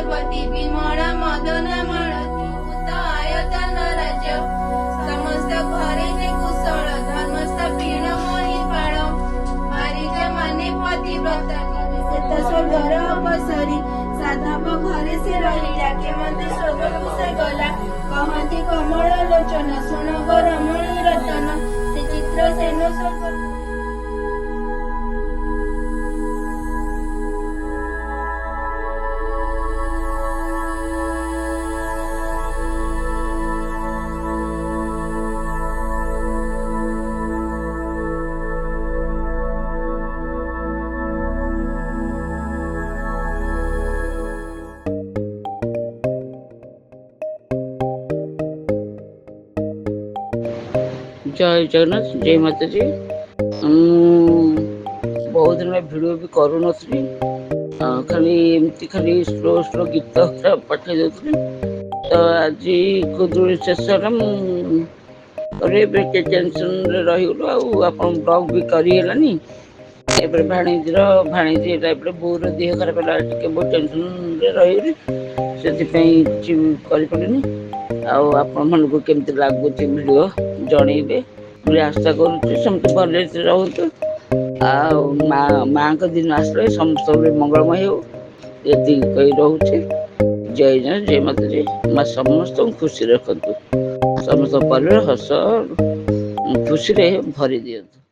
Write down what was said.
पति विमल मदन माणती आयतन राज्य समस्त घरे जे कुशल धर्म स्थापीण मोहि पाण मारिजे माने पति व्रतानी विशेष स्वर्गर अपसरी साधव घरे से रहिला केमते स्वर्गकु से गला कहती कमल लोचन सुन गो रमणी रतन से चित्र सेन स्वर्ग जय जगन्नाथ जय माता जी। बहुत दिन में भिडियो भी करू नी खाली एमती खाली स्लो स्लो गीत पठे दूसरी तो आज खुदुरी शेष टेंशन रहीगलु आप ब्लॉग भी करेलानी भाणीजी बोर देह खराब है बहुत टेंशन रही से कर आपण मन को केमती लगुच भिडियो जनइबे मुझे आशा करुँच भले रोतु माँ दिन आसले समस्त मंगलमय हो ये कही रोचे। जय जय जय माता जी। माँ समस्त खुशी रखु समस्त परिवार हस खुशी भरी दियंतु।